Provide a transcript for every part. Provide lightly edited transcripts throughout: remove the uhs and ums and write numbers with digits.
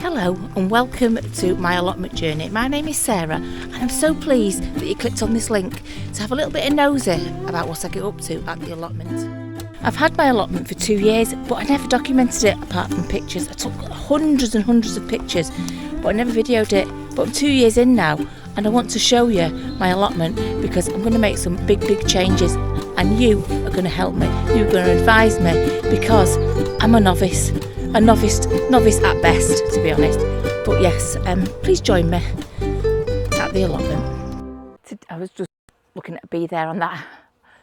Hello and welcome to my allotment journey. My name is Sarah and I'm so pleased that you clicked on this link to have a little bit of nosy about what I get up to at the allotment. I've had my allotment for 2 years, but I never documented it apart from pictures. I took hundreds and hundreds of pictures, but I never videoed it. But I'm 2 years in now and I want to show you my allotment because I'm going to make some big changes and you are going to help me. You're going to advise me because I'm a novice at best, to be honest. But yes, please join me at the allotment. I was just looking at a bee there on that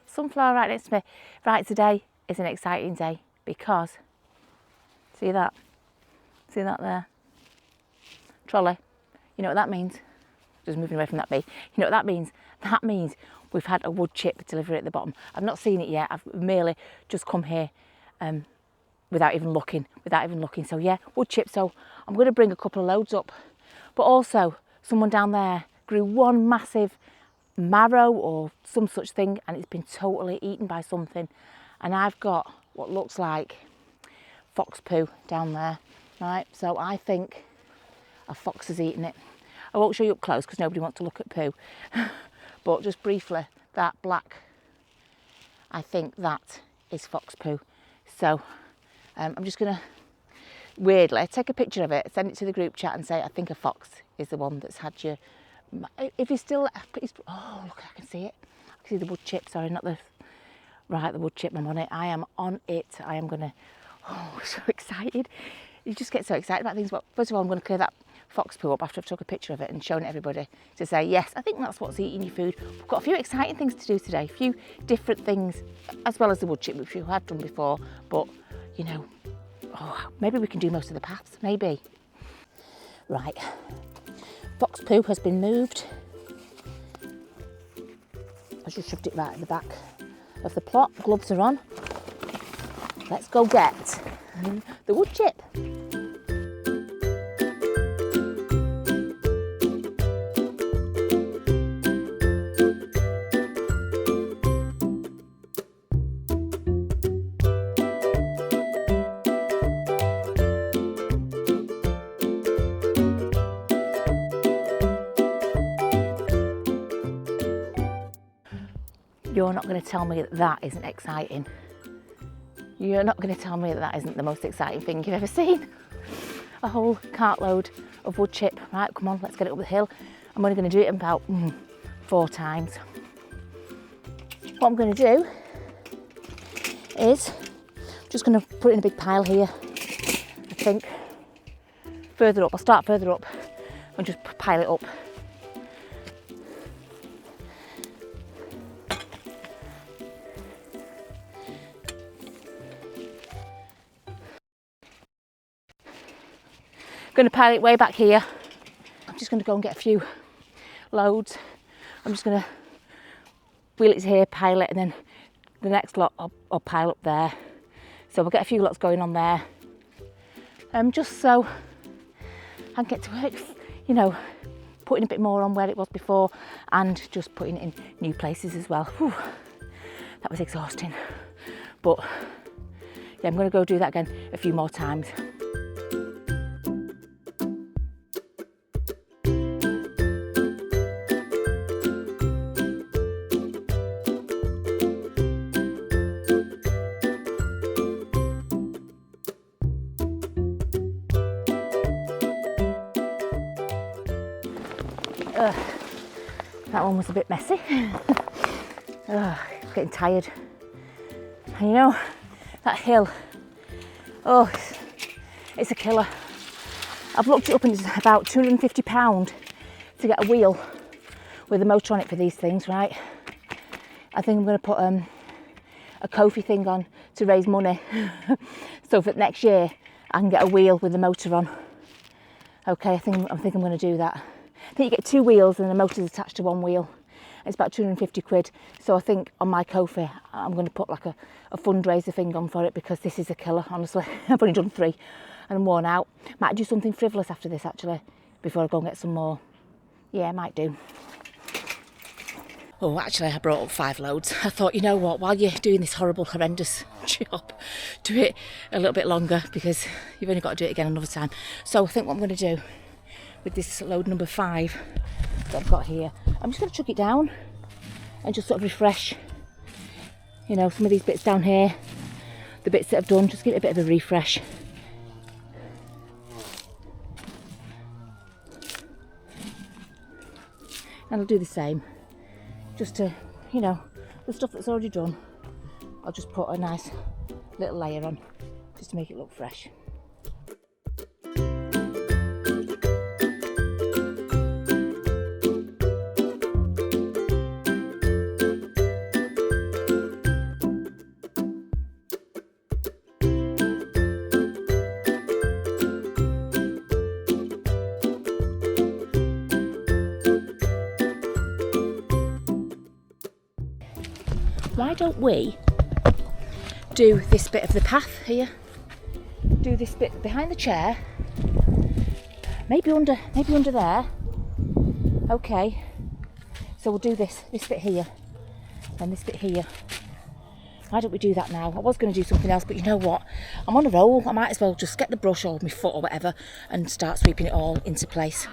sunflower right next to me. Right, today is an exciting day because, see that there? Trolley. You know what that means? Just moving away from that bee. You know what that means? That means we've had a wood chip delivery at the bottom. I've not seen it yet. I've merely just come here without even looking. So yeah, wood chip. So I'm going to bring a couple of loads up. But also, someone down there grew one massive marrow or some such thing and it's been totally eaten by something. And I've got what looks like fox poo down there, right? So I think a fox has eaten it. I won't show you up close because nobody wants to look at poo. But just briefly, that black, I think that is fox poo. So I'm just going to weirdly take a picture of it, send it to the group chat and say, I think a fox is the one that's had you. If you're still, oh look, I can see it. I can see the wood chip, sorry, not the, right, the wood chip, I'm on it. I am on it. I am going to, oh, so excited. You just get so excited about things. But first of all, I'm going to clear that fox poo up after I've took a picture of it and shown everybody to say, yes, I think that's what's eating your food. We've got a few exciting things to do today, a few different things, as well as the wood chip, which we had done before, but you know, oh, maybe we can do most of the paths, maybe. Right, fox poo has been moved. I just shoved it right at the back of the plot. Gloves are on. Let's go get the wood chip. You're not going to tell me that that isn't exciting. You're not going to tell me that that isn't the most exciting thing you've ever seen. A whole cartload of wood chip. Right, come on, let's get it up the hill. I'm only going to do it about 4 times. What I'm going to do is just going to put it in a big pile here. I think further up. I'll start further up and just pile it up. Going to pile it way back here. I'm just going to go and get a few loads. I'm just going to wheel it to here, pile it, and then the next lot I'll pile up there. So we'll get a few lots going on there. Just so I can get to work, you know, putting a bit more on where it was before and just putting it in new places as well. Whew, that was exhausting. But yeah, I'm going to go do that again a few more times. That one was a bit messy. Getting tired. And you know, that hill, oh, it's a killer. I've looked it up and it's about £250 to get a wheel with a motor on it for these things, right? I think I'm going to put a Ko-fi thing on to raise money. So for next year, I can get a wheel with a motor on. Okay, I think I'm going to do that. I think you get 2 wheels and the motor's attached to 1 wheel. It's about 250 quid. So I think on my Ko-fi, I'm going to put like a fundraiser thing on for it because this is a killer, honestly. I've only done 3 and I'm worn out. Might do something frivolous after this actually, before I go and get some more. Yeah, I might do. Oh, actually, I brought up 5 loads. I thought, you know what, while you're doing this horrible, horrendous job, do it a little bit longer because you've only got to do it again another time. So I think what I'm going to do with this load number 5 that I've got here, I'm just going to chuck it down and just sort of refresh, you know, some of these bits down here, the bits that I've done, just give it a bit of a refresh. And I'll do the same, just to, you know, the stuff that's already done, I'll just put a nice little layer on, just to make it look fresh. Why don't we do this bit of the path here? Do this bit behind the chair, maybe under there. Okay, so we'll do this bit here and this bit here. Why don't we do that now? I was going to do something else, but you know what? I'm on a roll. I might as well just get the brush or my foot or whatever and start sweeping it all into place.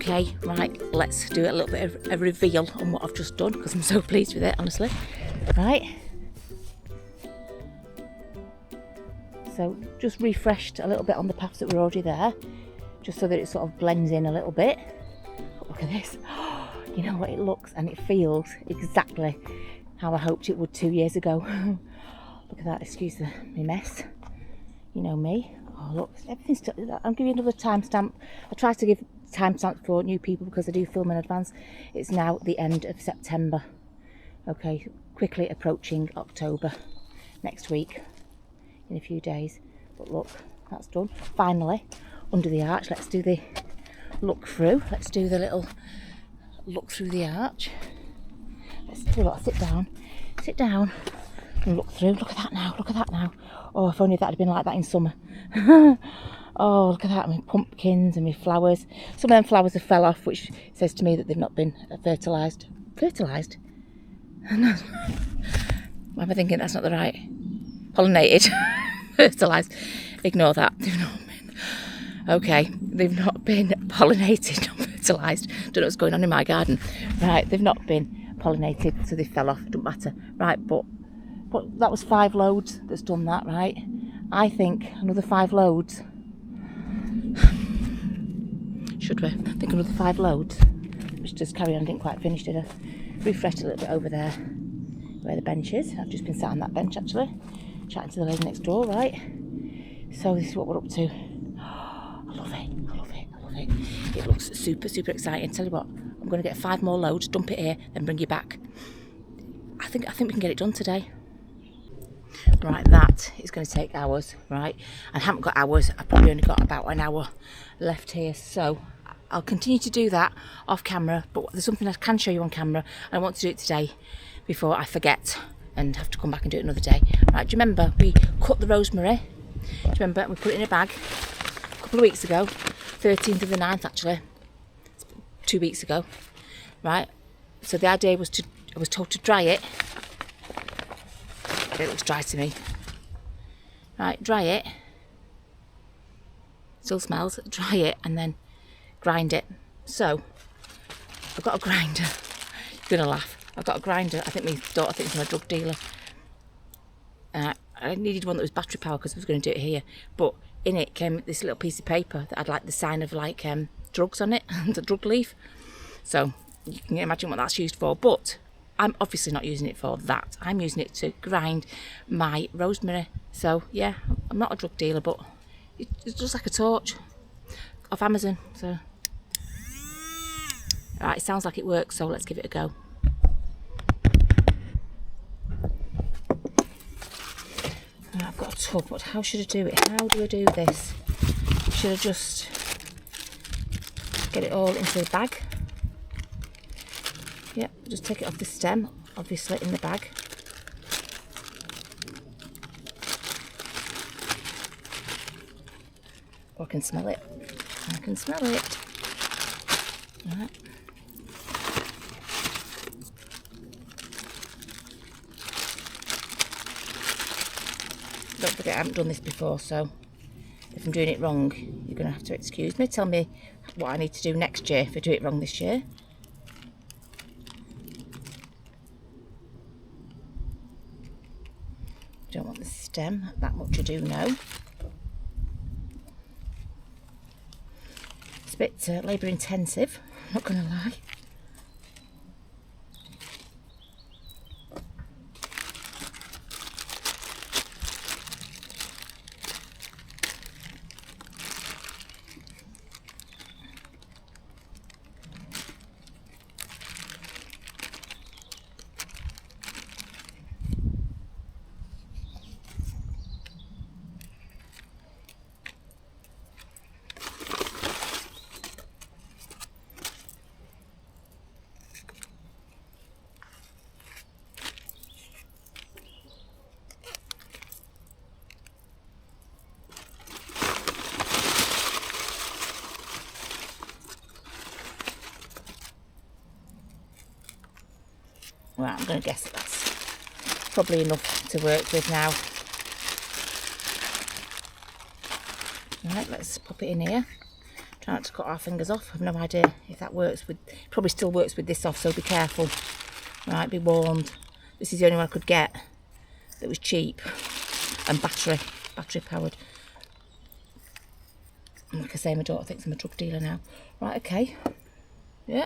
Okay, right, let's do a little bit of a reveal on what I've just done because I'm so pleased with it, honestly. Right. So just refreshed a little bit on the paths that were already there, just so that it sort of blends in a little bit. But look at this. You know what, it looks and it feels exactly how I hoped it would 2 years ago. Look at that, excuse my mess. You know me. Oh look, everything's still, I'll give you another timestamp. I try to give timestamps for new people because I do film in advance. It's now the end of September. Okay, quickly approaching October next week in a few days. But look, that's done. Finally, under the arch, let's do the look through. Let's do the little look through the arch. Let's do what, sit down and look through. Look at that now, look at that now. Oh, if only that had been like that in summer. Oh, look at that, my pumpkins and my flowers. Some of them flowers have fell off, which says to me that they've not been fertilised. Fertilised? Why am I thinking that's not the right? Pollinated. Fertilised. Ignore that. They've not been. Okay, they've not been pollinated, not fertilised. Don't know what's going on in my garden. Right, they've not been pollinated, so they fell off. Doesn't matter. Right, but that was 5 loads that's done that, right? I think another 5 loads. Should we? I think another 5 loads. We should just carry on. I didn't quite finish, did I? Refreshed a little bit over there where the bench is. I've just been sat on that bench actually, chatting to the lady next door, right? So this is what we're up to. I love it, I love it, I love it. It looks super, super exciting. Tell you what, I'm going to get 5 more loads, dump it here, then bring you back. I think we can get it done today. Right, that is going to take hours, right? I haven't got hours, I've probably only got about an hour left here, so I'll continue to do that off camera, but there's something I can show you on camera. I want to do it today before I forget and have to come back and do it another day. Right, do you remember we cut the rosemary? Do you remember? We put it in a bag a couple of weeks ago, 13th of the 9th actually, 2 weeks ago, right? So the idea was I was told to dry it. It looks dry to me. Right, dry it. Still smells. Dry it and then grind it So I've got a grinder. You're gonna laugh. I've got a grinder. I think my daughter thinks I'm a drug dealer. I needed one that was battery powered because I was going to do it here, but in it came this little piece of paper that had like the sign of like drugs on it, the drug leaf. So you can imagine what that's used for, but I'm obviously not using it for that. I'm using it to grind my rosemary. So yeah, I'm not a drug dealer, but it's just like a torch off Amazon. So alright, it sounds like it works, so let's give it a go. I've got a tub, but how should I do it? How do I do this? Should I just get it all into the bag? Yep, just take it off the stem, obviously in the bag. Oh, I can smell it. I can smell it. Right. Don't forget, I haven't done this before, so if I'm doing it wrong, you're going to have to excuse me. Tell me what I need to do next year if I do it wrong this year. Don't want the stem, that much I do know. It's a bit labour intensive, I'm not going to lie. Right, I'm going to guess that that's probably enough to work with now. Right, let's pop it in here. Try not to cut our fingers off. I've no idea if that works with, probably still works with this off, so be careful. Right, be warned. This is the only one I could get that was cheap and battery powered. And like I say, my daughter thinks I'm a drug dealer now. Right, okay. Yeah.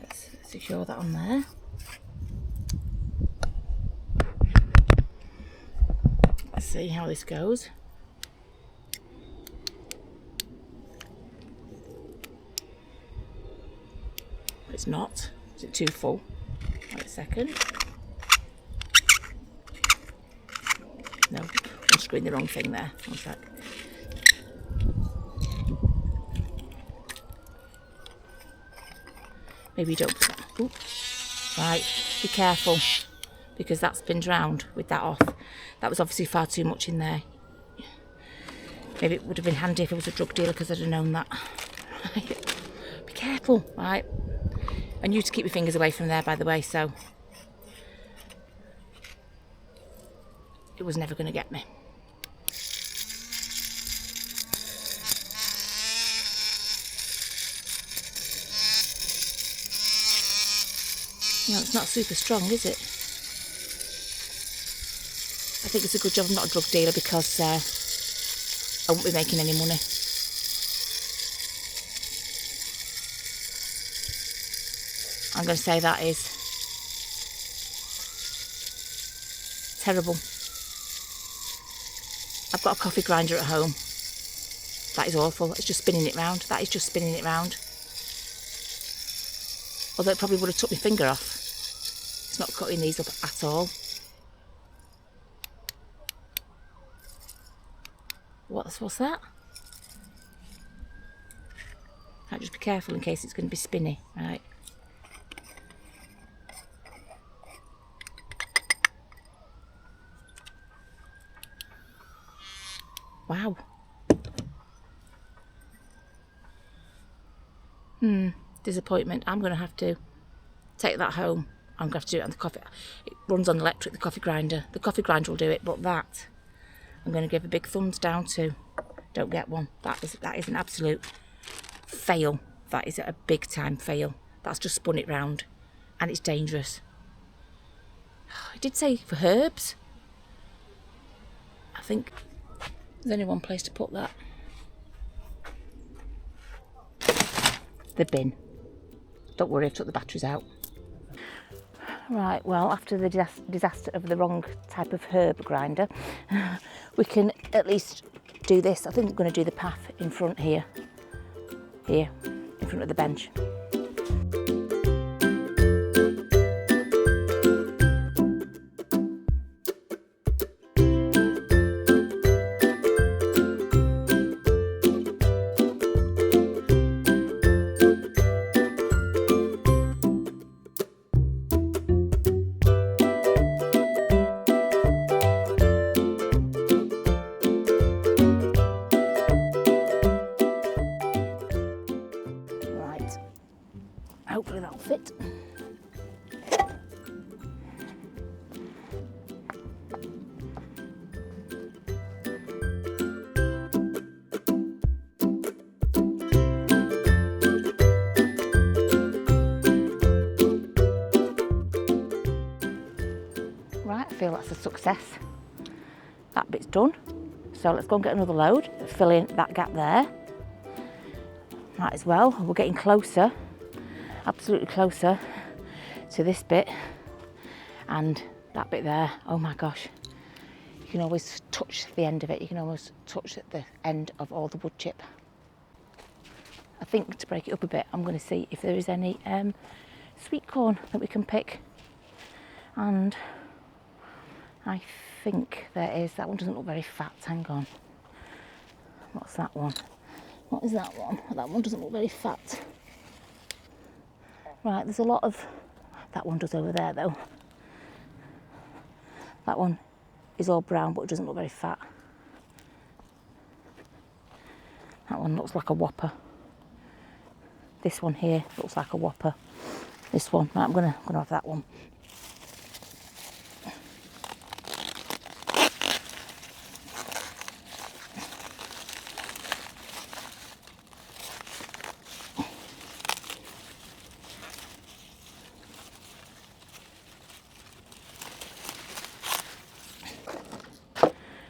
Let's secure that on there. Let's see how this goes. It's not. Is it too full? Wait a second. No, I'm screwing the wrong thing there. One sec. Maybe you don't put that. Ooh. Right, be careful, because that spins round with that off. That was obviously far too much in there. Maybe it would have been handy if I was a drug dealer, because I'd have known that. Right. Be careful, right? I knew to keep my fingers away from there, by the way, so it was never going to get me. No, it's not super strong, is it? I think it's a good job I'm not a drug dealer, because I won't be making any money. I'm going to say that is terrible. I've got a coffee grinder at home. That is awful. It's just spinning it round. That is just spinning it round. Although it probably would have took my finger off. It's not cutting these up at all. What's that? Right, just be careful in case it's going to be spinny. Right. Wow. Disappointment. I'm going to have to take that home. I'm going to have to do it on the coffee. It runs on electric, the coffee grinder. The coffee grinder will do it, but that I'm going to give a big thumbs down to. don't get one. That is an absolute fail. That is a big time fail. That's just spun it round, and it's dangerous. I did say for herbs. I think there's only one place to put that. The bin. Don't worry, I've took the batteries out. Right, well, after the disaster of the wrong type of herb grinder, we can at least do this. I think I'm going to do the path in front here, in front of the bench. Hopefully that'll fit. Right, I feel that's a success. That bit's done. So let's go and get another load, fill in that gap there. Might as well, we're getting closer. Absolutely closer to this bit and that bit there. Oh my gosh, you can always touch the end of it. You can almost touch the end of all the wood chip. I think to break it up a bit, I'm going to see if there is any sweet corn that we can pick, and I think there is. That one doesn't look very fat. Hang on, what's that one? What is that one? That one doesn't look very fat. Right, there's a lot of, that one does over there though. That one is all brown but it doesn't look very fat. That one looks like a whopper. This one here looks like a whopper. This one, right, I'm gonna have that one.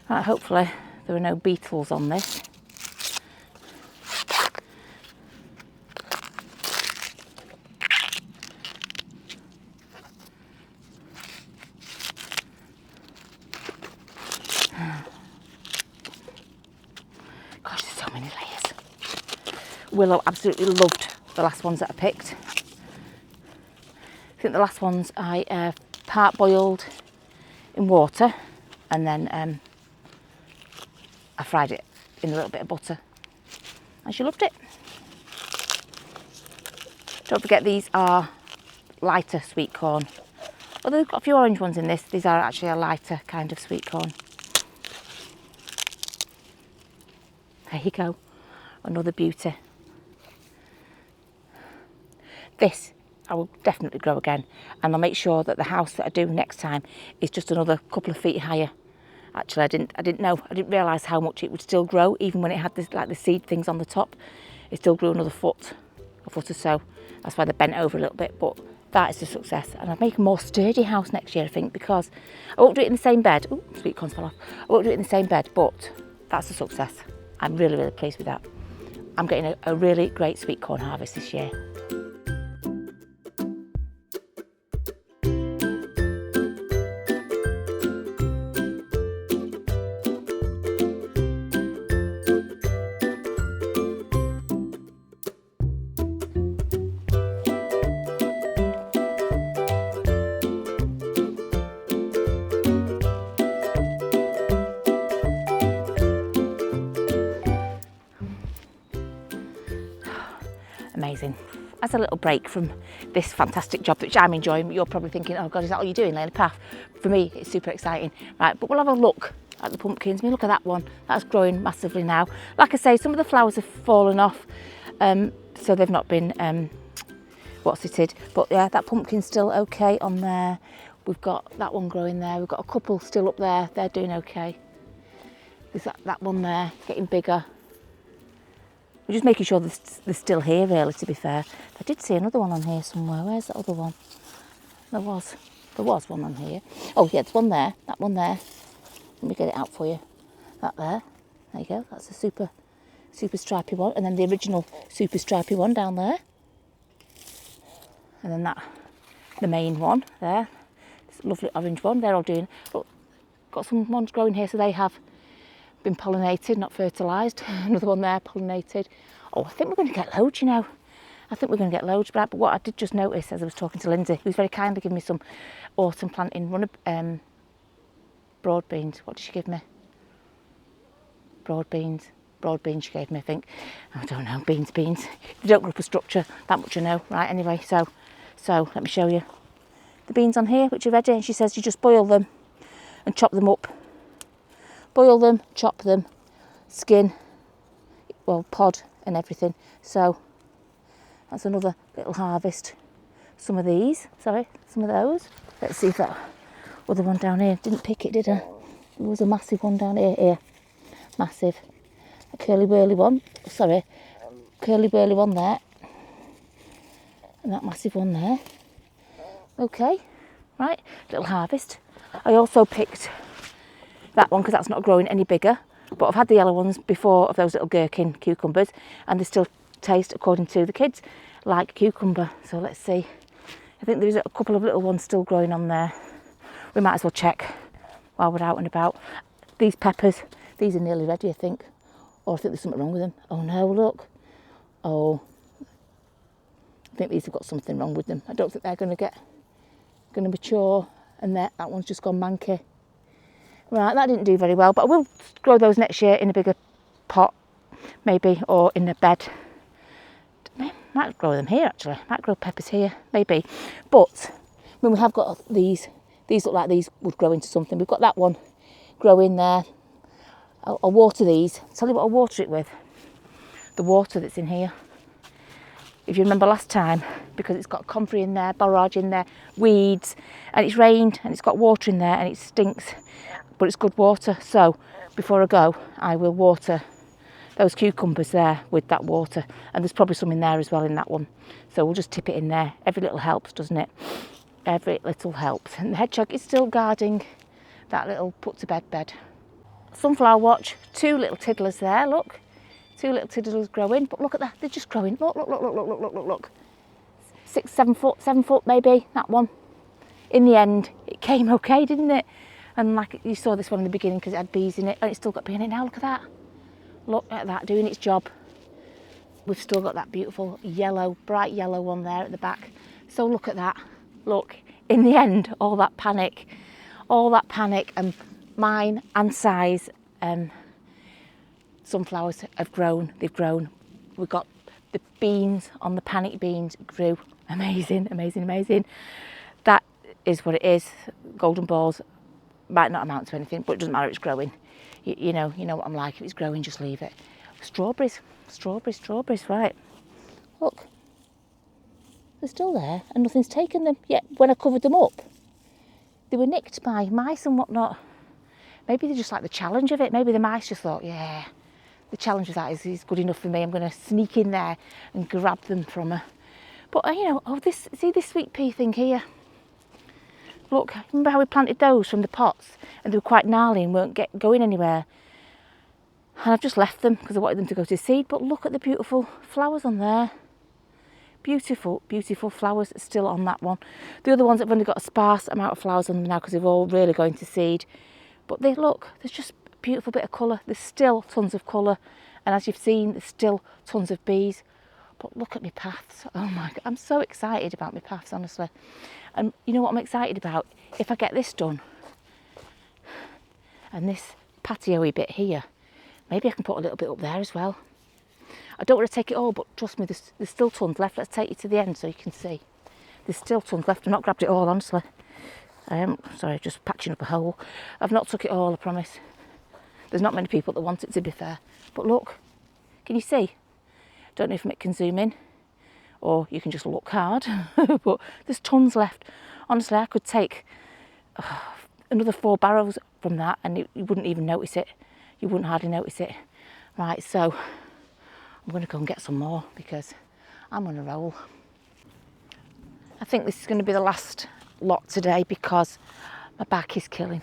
Right, hopefully there are no beetles on this. Gosh, there's so many layers. Willow absolutely loved the last ones that I picked. I think the last ones I part boiled in water and then I fried it in a little bit of butter and she loved it. Don't forget these are lighter sweet corn. Although they've got a few orange ones in this, these are actually a lighter kind of sweet corn. There you go, another beauty. This I will definitely grow again, and I'll make sure that the house that I do next time is just another couple of feet higher. Actually, I didn't realise how much it would still grow, even when it had this, like the seed things on the top. It still grew another foot or so. That's why they bent over a little bit, but that is a success. And I'll make a more sturdy house next year, I think, because I won't do it in the same bed. Oh, sweet corns fell off. I won't do it in the same bed, but that's a success. I'm really, really pleased with that. I'm getting a really great sweet corn harvest this year. Amazing. As a little break from this fantastic job which I'm enjoying, you're probably thinking, oh God, is that all you're doing, laying a path? For me, it's super exciting. Right, but we'll have a look at the pumpkins. I mean, look at that one. That's growing massively now. Like I say, some of the flowers have fallen off, so they've not been what's-itted. But yeah, that pumpkin's still okay on there. We've got that one growing there. We've got a couple still up there. They're doing okay. There's that one there, getting bigger. We're just making sure they're still here, really, to be fair. I did see another one on here somewhere. Where's that other one? There was one on here. Oh, yeah, there's one there. That one there. Let me get it out for you. That there. There you go. That's a super stripy one. And then the original super stripy one down there. And then the main one there. This lovely orange one. They're all doing... Look, got some ones growing here, so they have been pollinated, not fertilised. Another one there, pollinated. Oh, I think we're going to get loads, you know. I think we're going to get loads. But what I did just notice as I was talking to Lindsay, who was very kindly giving me some autumn planting, one of broad beans. What did she give me? Broad beans she gave me, I think. I don't know, beans. You don't grow up a structure, that much I know. Right, anyway, so let me show you. The beans on here, which are ready, and she says you just boil them and chop them up. Boil them, chop them, skin, well, pod and everything. So that's another little harvest. Some of these, some of those. Let's see if that other one down here, didn't pick it, did I? There was a massive one down here, massive. A curly burly one there. And that massive one there. Okay, right, little harvest. I also picked that one because that's not growing any bigger, but I've had the yellow ones before of those little gherkin cucumbers, and they still taste, according to the kids, like cucumber. So let's see. I think there's a couple of little ones still growing on there. We might as well check while we're out and about. These peppers, these are nearly ready, I think. Or I think there's something wrong with them. Oh no, look. Oh, I think these have got something wrong with them. I don't think they're going to mature, and that one's just gone manky. Right, that didn't do very well, but I will grow those next year in a bigger pot, maybe, or in a bed. Might grow them here, actually. Might grow peppers here, maybe. But when we have got these look like these would grow into something. We've got that one growing there. I'll water these. Tell you what I'll water it with. The water that's in here. If you remember last time, because it's got comfrey in there, borage in there, weeds, and it's rained, and it's got water in there, and it stinks, but it's good water. So before I go, I will water those cucumbers there with that water, and there's probably some in there as well in that one. So we'll just tip it in there. Every little helps, doesn't it? Every little helps. And the hedgehog is still guarding that little put to bed. Sunflower watch, 2 little tiddlers there, look. 2 little tiddlers growing, but look at that, they're just growing. Look. 6, 7 foot maybe, that one. In the end, it came okay, didn't it? And like you saw this one in the beginning because it had bees in it, and it's still got bee in it now, look at that. Look at that, doing its job. We've still got that beautiful yellow, bright yellow one there at the back. So look at that, look. In the end, all that panic and mine and size sunflowers have grown, they've grown. We've got the beans on the panic beans grew. Amazing. That is what it is. Golden balls might not amount to anything, but it doesn't matter, it's growing. You know what I'm like, if it's growing, just leave it. Strawberries, right. Look, they're still there and nothing's taken them. Yet when I covered them up, they were nicked by mice and whatnot. Maybe they just like the challenge of it. Maybe the mice just thought, yeah, the challenge of that is good enough for me. I'm going to sneak in there and grab them from her. But see this sweet pea thing here? Look, remember how we planted those from the pots and they were quite gnarly and weren't going anywhere? And I've just left them because I wanted them to go to seed. But look at the beautiful flowers on there. Beautiful flowers still on that one. The other ones have only got a sparse amount of flowers on them now because they've all really going to seed. But look, there's just a beautiful bit of colour. There's still tons of colour. And as you've seen, there's still tons of bees. But look at my paths. Oh my God, I'm so excited about my paths, honestly. And you know what I'm excited about? If I get this done, and this patio-y bit here, maybe I can put a little bit up there as well. I don't want to take it all, but trust me, there's still tons left. Let's take you to the end so you can see. There's still tons left. I've not grabbed it all, honestly. Sorry, just patching up a hole. I've not took it all, I promise. There's not many people that want it, to be fair. But look, can you see? Don't know if it can zoom in or you can just look hard, but there's tons left. Honestly, I could take another 4 barrows from that and you wouldn't even notice it. You wouldn't hardly notice it. Right, so I'm going to go and get some more because I'm on a roll. I think this is going to be the last lot today because my back is killing.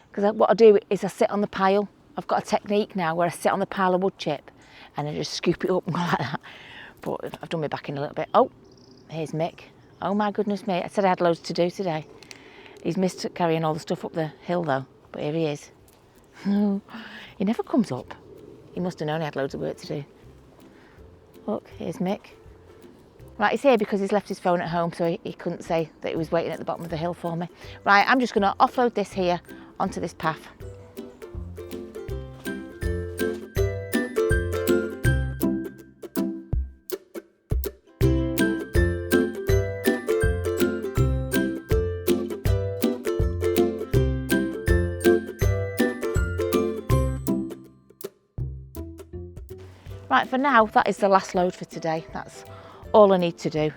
Because what I do is I sit on the pile. I've got a technique now where I sit on the pile of wood chip and I just scoop it up and go like that. But I've done my back in a little bit. Oh, here's Mick. Oh my goodness me. I said I had loads to do today. He's missed carrying all the stuff up the hill though, but here he is. He never comes up. He must have known he had loads of work to do. Look, here's Mick. Right, he's here because he's left his phone at home, so he couldn't say that he was waiting at the bottom of the hill for me. Right, I'm just going to offload this here onto this path. Right, for now, that is the last load for today. That's all I need to do.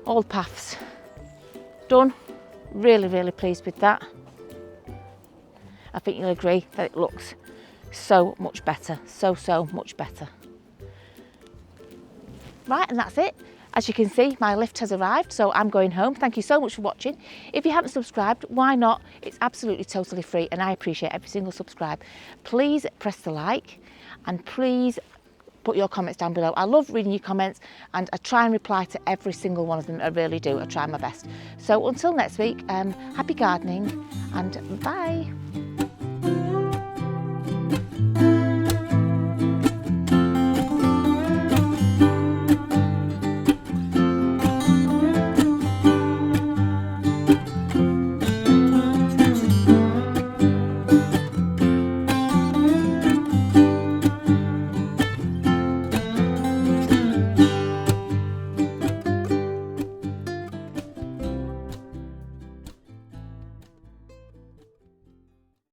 All paths done. Really, really pleased with that. I think you'll agree that it looks so much better. So much better. Right, and that's it. As you can see, my lift has arrived, so I'm going home. Thank you so much for watching. If you haven't subscribed, why not? It's absolutely totally free and I appreciate every single subscribe. Please press the like and please put your comments down below. I love reading your comments and I try and reply to every single one of them. I really do. I try my best. So until next week, happy gardening and bye.